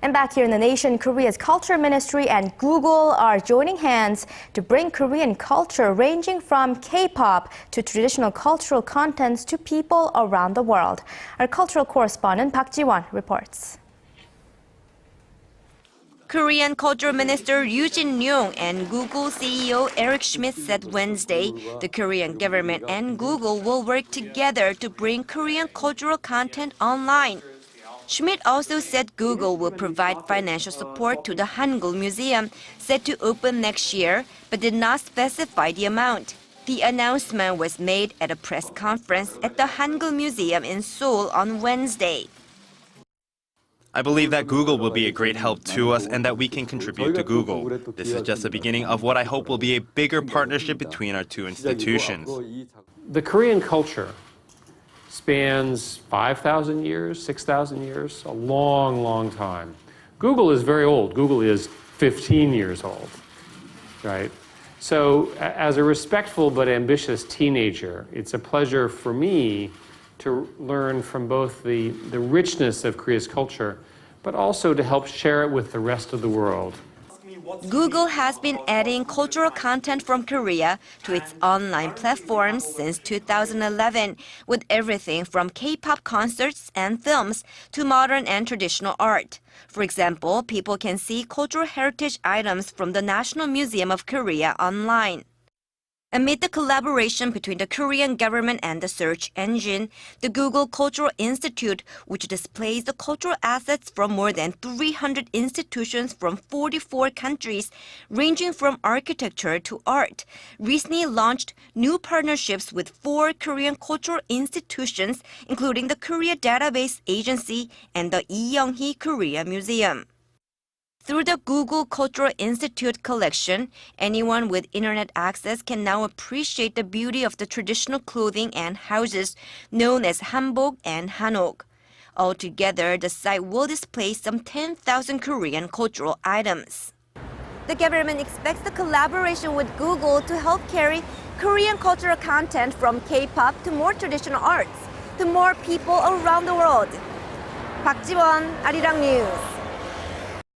And back here in the nation, Korea's Culture Ministry and Google are joining hands to bring Korean culture ranging from K-pop to traditional cultural contents to people around the world. Our cultural correspondent Park Ji-won reports. Korean Culture Minister Yoo Jin-young and Google CEO Eric Schmidt said Wednesday the Korean government and Google will work together to bring Korean cultural content online. Schmidt also said Google will provide financial support to the Hangul Museum, set to open next year, but did not specify the amount. The announcement was made at a press conference at the Hangul Museum in Seoul on Wednesday. I believe that Google will be a great help to us and that we can contribute to Google. This is just the beginning of what I hope will be a bigger partnership between our two institutions. The Korean culture spans 5,000 years, 6,000 years, a long, long time. Google is very old. Google is 15 years old, right? So as a respectful but ambitious teenager, it's a pleasure for me to learn from both the richness of Korea's culture, but also to help share it with the rest of the world. Google has been adding cultural content from Korea to its online platforms since 2011, with everything from K-pop concerts and films to modern and traditional art. For example, people can see cultural heritage items from the National Museum of Korea online. Amid the collaboration between the Korean government and the search engine, the Google Cultural Institute, which displays the cultural assets from more than 300 institutions from 44 countries, ranging from architecture to art, recently launched new partnerships with 4 Korean cultural institutions, including the Korea Database Agency and the Lee Young-hee Korea Museum. Through the Google Cultural Institute collection, anyone with internet access can now appreciate the beauty of the traditional clothing and houses known as hanbok and hanok. Altogether, the site will display some 10,000 Korean cultural items. The government expects the collaboration with Google to help carry Korean cultural content from K-pop to more traditional arts to more people around the world. Park Ji-won, Arirang News.